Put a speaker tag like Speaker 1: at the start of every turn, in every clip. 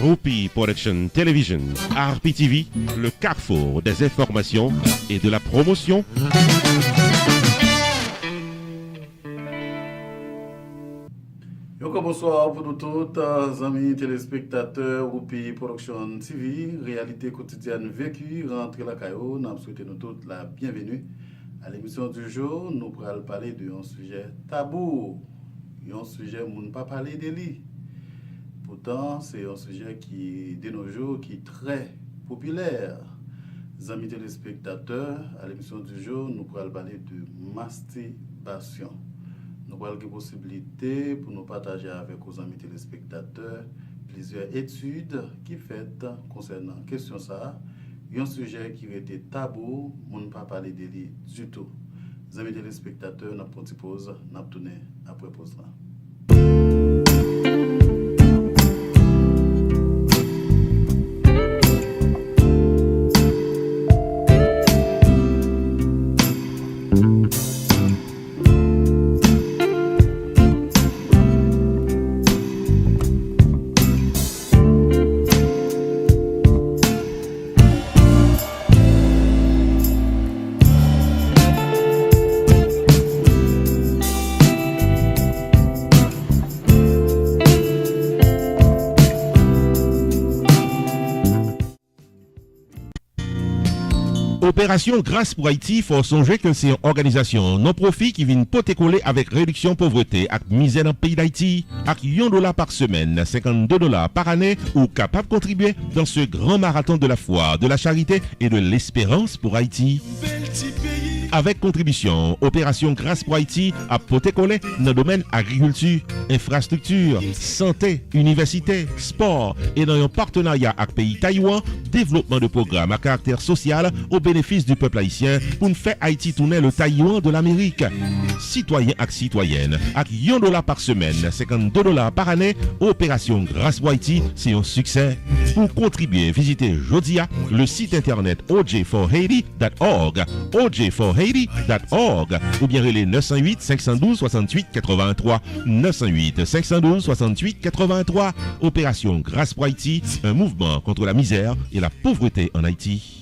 Speaker 1: Rupi Production Television, RPTV, le carrefour des informations et de la promotion.
Speaker 2: Bonsoir pour nous tous, amis téléspectateurs, Rupi Production TV, réalité quotidienne vécue, rentrez la caillou, nous souhaitons nous tous la bienvenue à l'émission du jour. Nous pourrons parler d'un sujet tabou, un sujet où on ne peut pas parler de lui. Pourtant, c'est un sujet qui, de nos jours, qui est très populaire. Amis téléspectateurs, à l'émission du jour, nous pourrons parler de masturbation. Nous avons des possibilités pour nous partager avec nos amis téléspectateurs plusieurs études qui faites concernant la question ça. Il y a un sujet qui était tabou, on ne peut pas parler de lui du tout. Les amis téléspectateurs, nous avons une petite pause, nous allons tourner après pause là.
Speaker 1: Opération Grâce pour Haïti, faut songer que c'est une organisation non-profit qui vient poter coller avec réduction pauvreté et misère dans le pays d'Haïti. Avec $1 par semaine, $52 par année, ou capable de contribuer dans ce grand marathon de la foi, de la charité et de l'espérance pour Haïti. Avec contribution, Opération Grâce pour Haïti a poté collé dans le domaine agriculture, infrastructure, santé, université, sport et dans un partenariat avec le pays Taïwan, développement de programmes à caractère social au bénéfice du peuple haïtien pour nous faire Haïti tourner le Taïwan de l'Amérique. Citoyens et citoyennes, avec $1 par semaine, $52 par année, Opération Grâce pour Haïti, c'est un succès. Pour contribuer, visitez Jodia le site internet oj4haiti.org, oj4haiti.org, ou bien les 908 512 68 83, 908 512 68 83. Opération Grâce pour Haïti, un mouvement contre la misère et la pauvreté en Haïti.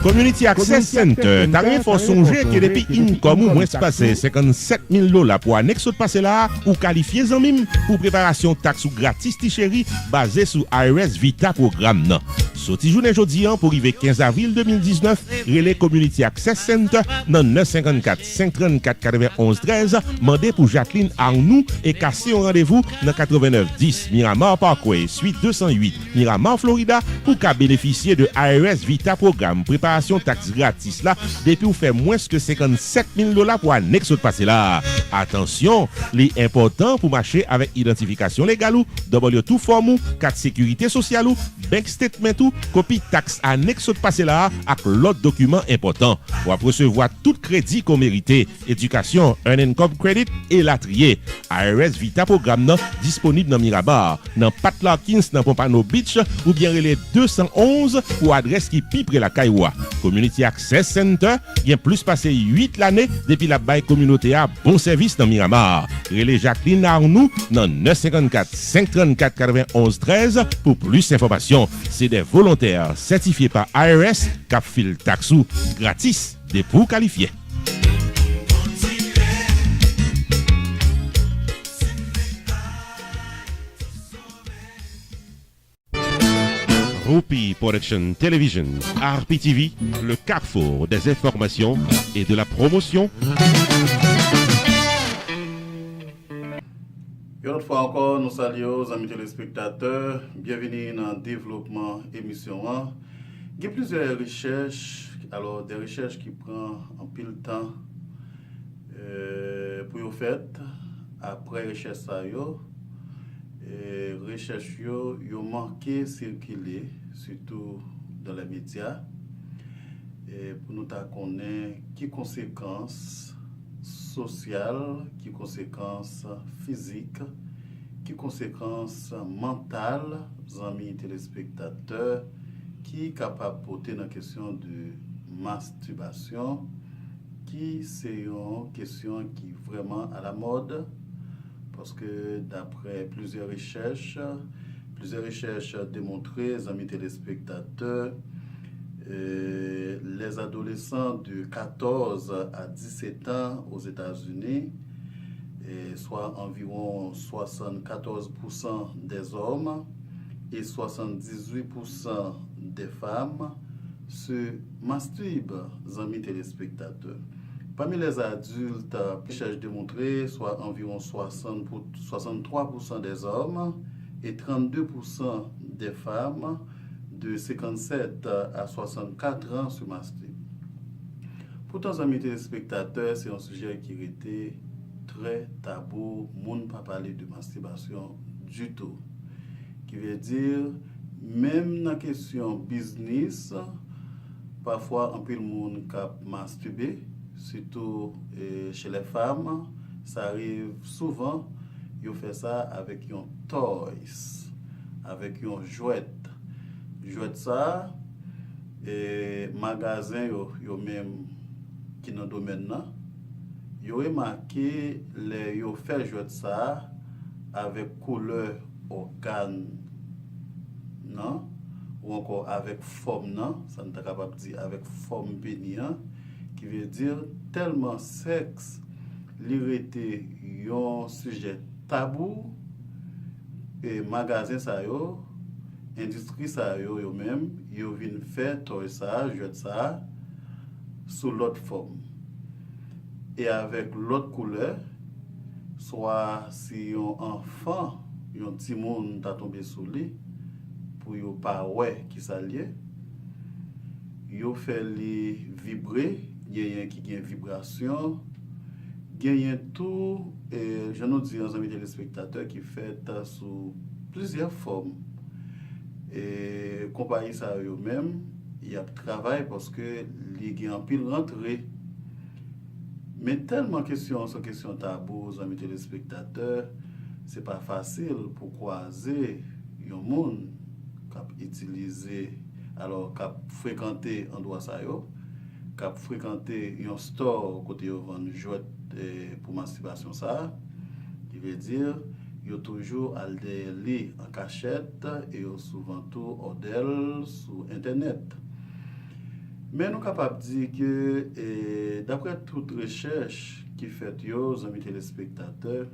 Speaker 1: Community Access Center, t'as rien faut songer que depuis income ou moins passé $57,000 pour annexe de passer là, ou qualifié en mime pour préparation taxe ou gratis t-chéri basé sur IRS Vita programme non. Sorti journée jeudi pour arriver 15 avril 2019, relais Community Access Center dans 954 534 91 13, mandé pour Jacqueline Arnoux et cassé un rendez-vous dans 89 10 Miramar Parkway, suite 208 Miramar Florida pour qu'à bénéficier de IRS Vita programme préparation taxe gratis là depuis vous fait moins que $57,000 pour annexe de passer là. Attention, les important pour marcher avec identification légale ou W2 form ou carte sécurité sociale ou bank statement ou copie taxe annexe de passer là avec l'autre document important pour recevoir tout crédit qu'on mérite, éducation, un income credit et la trier. IRS Vita programme non disponible dans Mirabar, dans Pat Larkins dans Pompano Beach ou bien les 211 pour adresse qui pipe la Kaiwa. Community Access Center, bien plus passé 8 l'année depuis la baille communauté a bon service dans Miramar. Relais Jacqueline Arnoux dans 954 534 91 13 pour plus d'informations. C'est des volontaires certifiés par IRS qui file taxou gratis des pour qualifiés. Rupi Production Television, RPTV, le carrefour des informations et de la promotion.
Speaker 2: Une autre fois encore, nous saluons les amis téléspectateurs. Bienvenue dans le développement émission 1. Il y a plusieurs recherches, alors des recherches qui prennent un peu de temps pour faire. Après recherche ça, recherche yo manqué circuler surtout dans les médias et pour nous connaître qui conséquences sociales, qui conséquences physiques, qui conséquences mentales, amis téléspectateurs, qui est capable de porter dans la question de masturbation qui c'est une question qui est vraiment à la mode parce que d'après plusieurs recherches démontré, les amis téléspectateurs, les adolescents de 14 à 17 ans aux États-Unis, soit environ 74% des hommes et 78% des femmes, se masturbent, les amis téléspectateurs. Parmi les adultes, la recherche démontrée, soit environ 63% des hommes et 32% des femmes de 57 à 64 ans se masturbent. Pourtant, amis téléspectateurs, c'est un sujet qui était très tabou. Monde pas parler de masturbation du tout. Qui veut dire, même dans la question business, parfois un peu le monde qui masturbe, surtout chez les femmes, ça arrive souvent, ils font ça avec un toys, avec un jouet. Jouet ça, et magasin yo même qui dans le domaine là, yo remarqué les yo fait jouet ça avec couleur organe, non? Ou encore avec forme, non? Ça n'est pas capable de dire avec forme pénienne, qui veut dire tellement sexe, l'irrité un sujet tabou, et magasin ça yo, industrie ça yo même, yo vinn faire toy ça, jouet ça, sous l'autre forme. Et avec l'autre couleur, soit si un enfant, un petit monde t'a tombé sous lui, pour yo pas ouais qui ça lié, yo fait les vibrer, gagne qui gagne vibration, gagne tout et je nous dis aux amis téléspectateurs qui fait sous plusieurs formes. Et compagnie ça yo même, il y a travail parce que les gagne en pile rentrée. Mais tellement question tabou aux amis téléspectateurs, c'est pas facile pour croiser un monde qui utiliser alors qui fréquenter endroit ça yo, qui fréquenter un store côté yo vend jouet pour masturbation ça, qui veut dire yo toujours al li en cachette et yo souvent tout ordel sur internet. Mais nous sommes capables de dire que, d'après toute recherche qui fait aux amis téléspectateurs,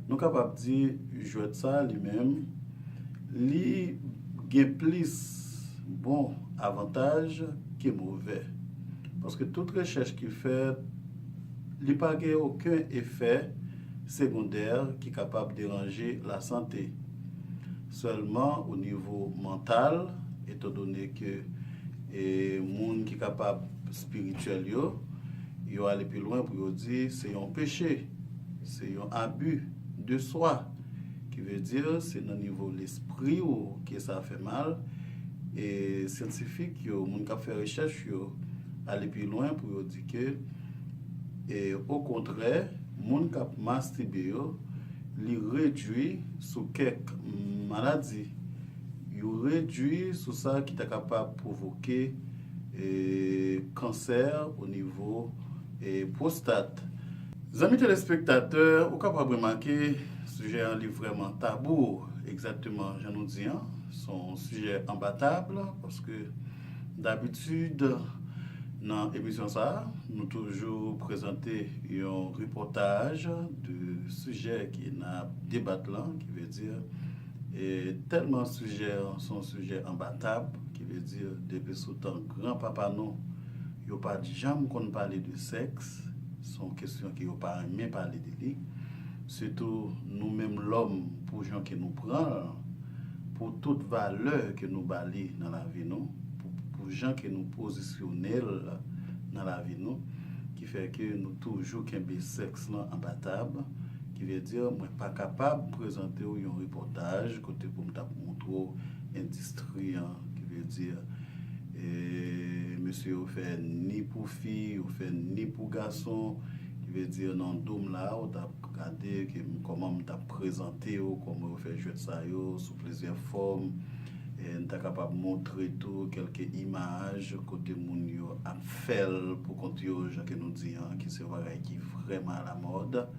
Speaker 2: nous sommes capables de dire que ça lui-même, il a plus bon avantage que mauvais. Parce que toute recherche qui fait, il n'y a pas aucun effet secondaire qui est capable de déranger la santé. Seulement au niveau mental, étant donné que et monde qui capable spirituel yo aller plus loin pour dire c'est un péché, c'est un abus de soi, qui veut dire c'est dans niveau l'esprit ou que ça fait mal. Et scientifique yo monde qui fait recherche yo aller plus loin pour dire que et au contraire monde qui masturbe yo li réduit sous quelques maladies. Il réduit sur ça qui est capable de provoquer cancer au niveau prostate. Les amis téléspectateurs, vous êtes capable de remarquer ce sujet est vraiment tabou, exactement, je nous dis, son sujet imbattable, parce que d'habitude, dans l'émission ça, nous toujours présenter un reportage de sujet qui est dans débat là, qui veut dire et tellement son sujet imbattable, qui veut dire depuis ce temps grand-papa non, il n'y a pas jamais qu'on parle de sexe, sont questions qui n'ont pas même parlé de lui, surtout nous-mêmes l'homme, pour gens qui nous prennent, pour toute valeur que nous bali dans la vie nous, pour gens qui nous positionnent dans la vie nous, qui fait que nous toujours qu'un sexe là imbattable, qui veut dire moi pas capable de présenter un reportage côté pour me montrer industrie, qui veut dire monsieur au fait ni pour fille, au fait ni pour garçon, qui veut dire dans dôme là on t'a regardé comment on t'a présenté comment on fait jouer ça sous plusieurs formes Et nous sommes capables de montrer tout quelques images côté moun yo a fait pour continuer que nous disons qui c'est vrai qui vraiment à la mode.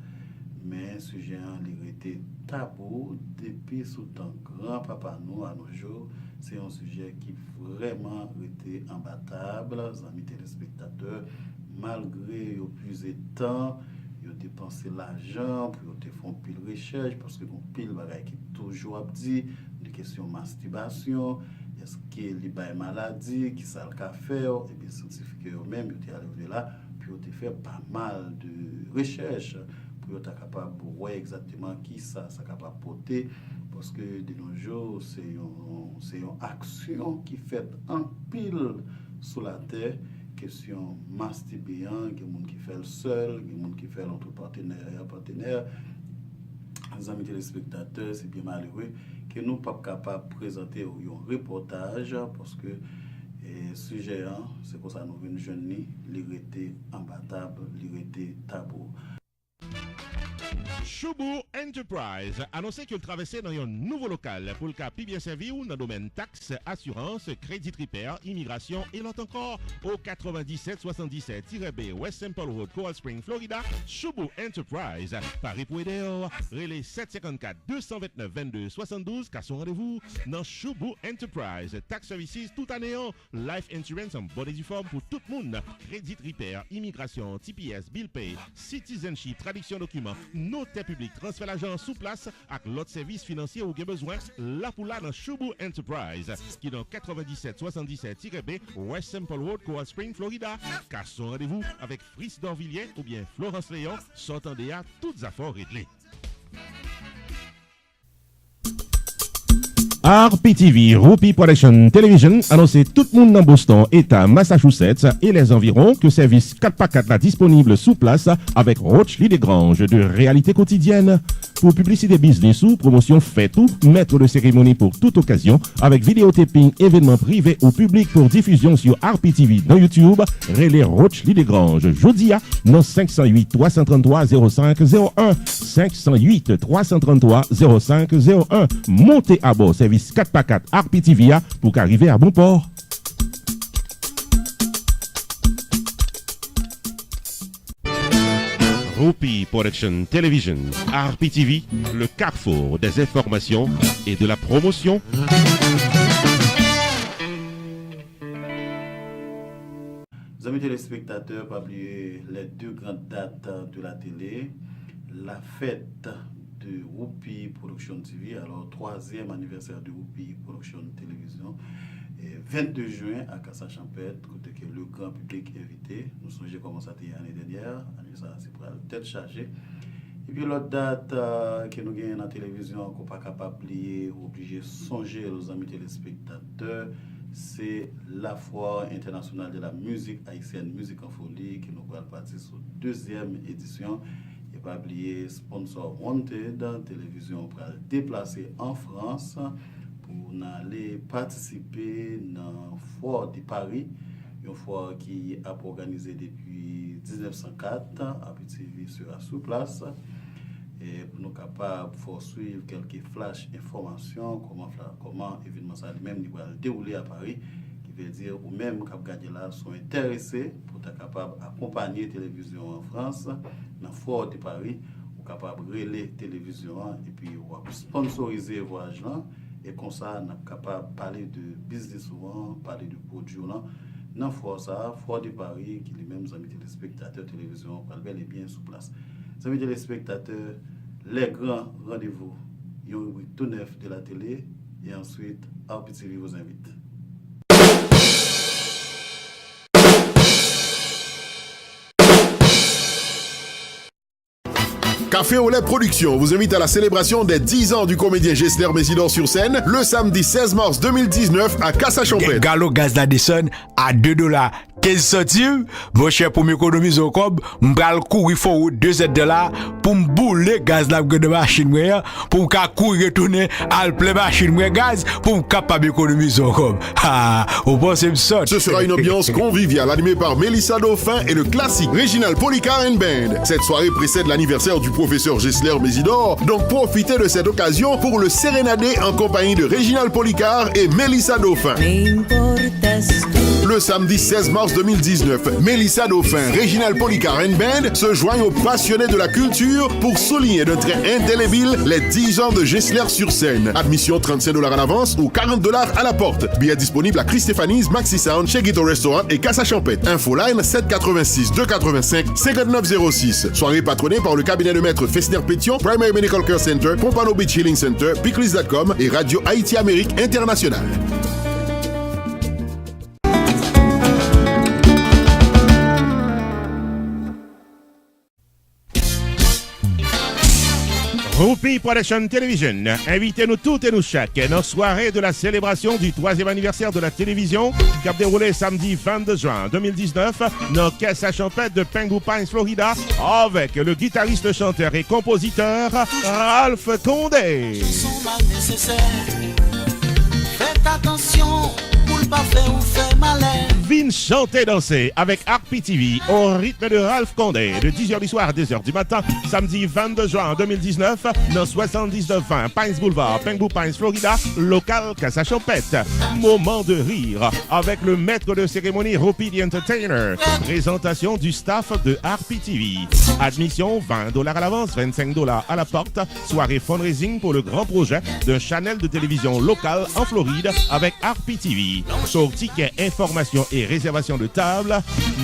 Speaker 2: Mais le sujet il était tabou depuis sous temps grand papa nous à nos jours. C'est un sujet qui vraiment était imbattable, amis téléspectateurs, malgré yo puisé temps, yo dépensé l'argent pour te faire pile recherche parce que bon pile bagay qui toujours dit des questions masturbation, est-ce que li bay maladie, qui ça le ka faire et bien scientifique eux même yo te arrivé là puis yo te fait pas mal de recherches pour être capable de voir exactement qui ça capable de porter parce que de nos jours c'est une action qui fait en pile sur la terre question masturbation il y a des gens qui fait seul il y a des gens qui fait entre partenaire les amis téléspectateurs c'est bien malheureux que nous pas capable de présenter un reportage parce que le sujet c'est pour ça nous venons jeunes il était imbattable il était tabou.
Speaker 1: Choubou Enterprise annonce qu'il traversait dans un nouveau local pour le cas plus bien servi ou dans le domaine taxes, assurance, crédit repair, immigration et l'autre encore au 9777-B West Temple Road, Coral Spring, Florida. Choubou Enterprise, Paris pour aider, relais 754-229-22-72, car son rendez-vous dans Choubou Enterprise. Tax services tout année, life insurance en bonne et due forme pour tout le monde, crédit repair, immigration, TPS, bill pay, citizenship, traduction documents, notaire public, transfert l'argent sous place avec l'autre service financier ou besoin, là pour là dans Choubou Enterprise, qui est dans 9777-B West Temple Road, Coral Spring, Florida. Car son rendez-vous avec Fritz Dorvilliers ou bien Florence Léon, sortant à toutes affaires réglées. RPTV, Rupi Production Television, annoncé tout le monde dans Boston, État Massachusetts et les environs que service 4x4 là disponible sous place avec Roche Desgranges de réalité quotidienne. Pour publicité business ou promotion fait tout, maître de cérémonie pour toute occasion, avec vidéotaping, événements privés ou publics pour diffusion sur RPTV dans YouTube, relais Roche Desgranges. Jodia, dans 508 333 0501, 508 333 0501. Montez à bord, service 4x4 RPTV pour qu'arriver à bon port. Rupi Production Television, RPTV, le carrefour des informations et de la promotion.
Speaker 2: Amis téléspectateurs, pas oublier les deux grandes dates de la télé, la fête de Rupi Production TV, alors 3e anniversaire de Rupi Production Télévision, 22 juin à Cassa-Champêtre, côté que le grand public invité. Nous songeons comment ça a été l'année dernière, ça c'est pour la tête chargée. Et puis l'autre date que nous gagnons dans la télévision, qu'on n'est pas capable d'oublier, obligé de songer aux amis téléspectateurs, c'est la foire internationale de la musique haïtienne, Musique en Folie, qui nous va partir sur 2e édition. Et pas oublier sponsor Wanted, télévision pour déplacer en France pour aller participer dans la foire de Paris, une foire qui a organisée depuis 1904, à PTV sera sous place. Et pour nous capables de suivre quelques flash informations, comment l'événement ça lui-même va dérouler à Paris, qui veut dire ou même qui regardent là sont intéressés pour être capable d'accompagner la télévision en France, dans le fort de Paris, ou capable de relayer la télévision et puis sponsoriser le voyage là. Et comme ça, on est capable de parler de business souvent, parler de produits là. Dans le fort de Paris, qui les mêmes amis téléspectateurs télévision, parlent bel et bien sous place. Amis téléspectateurs, les grands rendez-vous, il y a une rubrique tout neuf de la télé et ensuite RPTV vous invite.
Speaker 3: Café au lait Production vous invite à la célébration des 10 ans du comédien Gessler Messidor sur scène le samedi 16 mars 2019 à Cassa-Champêtre.
Speaker 4: Gallo Gaz Ladison à $2 15 centimes, mon cher, pour m'économiser au cob, m'bral courir fort $2 pour m'bouler gaz la de machine moi, pour m'ka courir retourner à plein machine moi gaz pour m'capable économiser au cob. Ah, on pense me ça.
Speaker 3: Ce sera une ambiance conviviale animée par Mélissa Dauphin et le classique Réginal Policar and Band. Cette soirée précède l'anniversaire du professeur Gessler Mésidor, donc profitez de cette occasion pour le sérénader en compagnie de Réginal Policar et Mélissa Dauphin. Le samedi 16 mars 2019, Mélissa Dauphin, Réginal Policar and Band se joignent aux passionnés de la culture pour souligner d'un trait indélébile les 10 ans de Gessler sur scène. Admission $35 à l'avance ou $40 à la porte. Billets disponibles à Chris Stéphanie's, Maxi Sound, chez Guito Restaurant et Casa Champette. Infoline 786 285 5906. Soirée patronnée par le cabinet de maître Fessner Pétion, Primary Medical Care Center, Pompano Beach Healing Center, Pickles.com et Radio Haïti Amérique Internationale.
Speaker 1: Rupi Production Television, invitez-nous toutes et nous chaque dans la soirée de la célébration du 3e anniversaire de la télévision qui a déroulé samedi 22 juin 2019 dans Casa Champette de Pengu Pines, Florida, avec le guitariste, chanteur et compositeur Ralph Condé.
Speaker 5: Faites attention pour ne pas faire ou faire malin.
Speaker 1: Vin chanter danser avec RPTV au rythme de Ralph Condé de 10h du soir à 2h du matin, samedi 22 juin 2019 dans 7920 Pines Boulevard, Pengu Pines, Florida, local Casa Champette. Moment de rire avec le maître de cérémonie Rupi the Entertainer. Présentation du staff de RPTV. Admission $20 à l'avance, $25 à la porte. Soirée fundraising pour le grand projet d'un channel de télévision local en Floride avec RPTV. Sur ticket, information et réservation de table,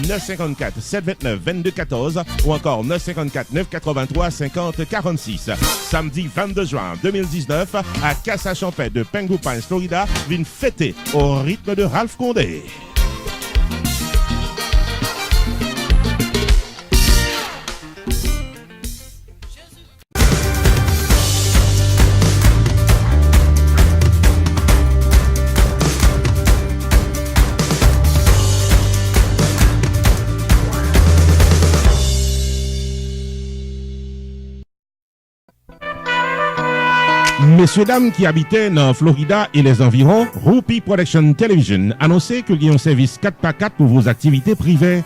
Speaker 1: 954 729 2214 ou encore 954 983 50 46. Samedi 22 juin 2019 à Casa Champette de Pengu Pines, Florida, une fêtée au rythme de Ralph Condé. Messieurs, dames qui habitaient dans Florida et les environs, Rupi Production Television annonçait qu'il y a un service 4x4 pour vos activités privées.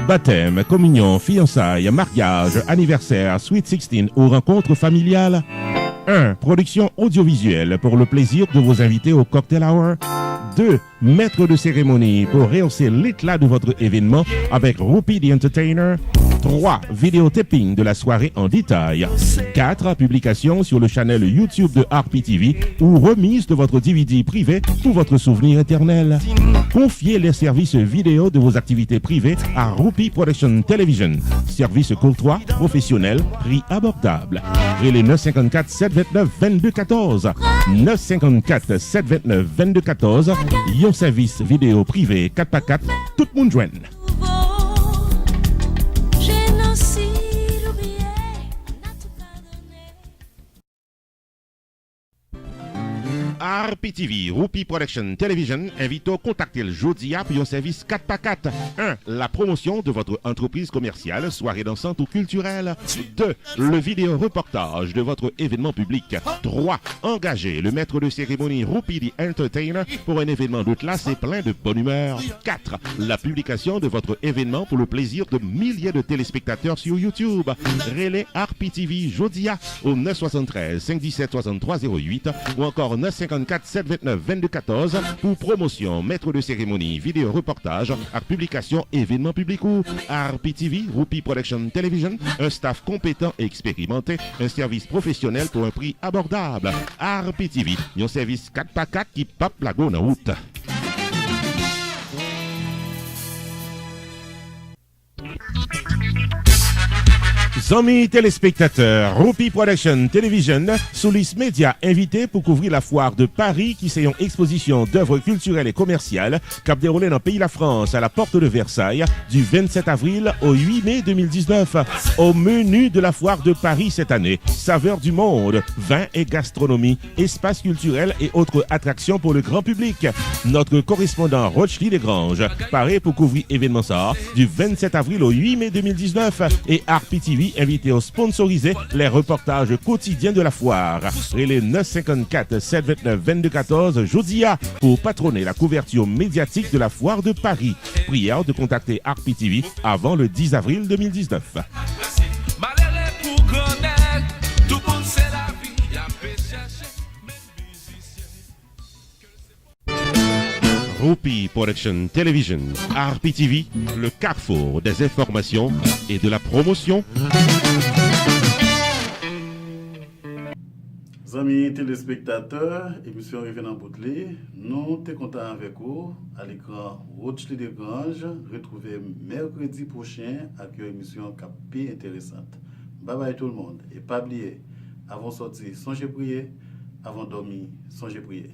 Speaker 1: Baptême, communion, fiançailles, mariage, anniversaire, Sweet 16 ou rencontres familiales. 1. Production audiovisuelle pour le plaisir de vos invités au cocktail hour. 2. Maître de cérémonie pour rehausser l'éclat de votre événement avec Rupi the Entertainer. 3. Vidéotaping de la soirée en détail. 4. Publication sur le channel YouTube de RPTV ou remise de votre DVD privé pour votre souvenir éternel. Confiez les services vidéo de vos activités privées à Rupi Production Television. Service courtois, professionnel, prix abordable. Relais 954 729 2214. 954 729 2214. Yon service vidéo privé 4x4, tout le monde joigne. RPTV, Rupi Production Television, invite à contacter le jeudi pour un service 4x4. 1. La promotion de votre entreprise commerciale, soirée dansante ou culturelle. 2. Le vidéo reportage de votre événement public. 3. Engager le maître de cérémonie Rupi the Entertainer pour un événement de classe et plein de bonne humeur. 4. La publication de votre événement pour le plaisir de milliers de téléspectateurs sur YouTube. Relais RPTV Jodia au 973 517 6308 ou encore 954 729 2214 pour promotion, maître de cérémonie, vidéo reportage, à publication, événement public ou RPTV, Rupi Production Television, un staff compétent et expérimenté, un service professionnel pour un prix abordable. RPTV, un service 4x4 qui pape la go en route. Amis téléspectateurs, Rupi Production Television, Soulis Média invité pour couvrir la foire de Paris qui c'est une exposition d'œuvres culturelles et commerciales qui a déroulé dans le pays de la France à la porte de Versailles du 27 avril au 8 mai 2019. Au menu de la foire de Paris cette année, saveurs du monde, vin et gastronomie, espaces culturels et autres attractions pour le grand public. Notre correspondant Rochely Desgranges paraît pour couvrir événement ça du 27 avril au 8 mai 2019 et RPTV invité à sponsoriser les reportages quotidiens de la foire. Relais 954 729 2214 Jodia pour patronner la couverture médiatique de la foire de Paris. Prière de contacter RPTV avant le 10 avril 2019. Rupi Production Television, RPTV, le carrefour des informations et de la promotion.
Speaker 2: Amis téléspectateurs, émission arrivée dans Boutelé, nous sommes contents avec vous à l'écran Rochely Desgranges. Retrouvez mercredi prochain avec une émission capée intéressante. Bye bye tout le monde et pas oublier, avant de sortir, songez prier, avant de dormir, songez prier.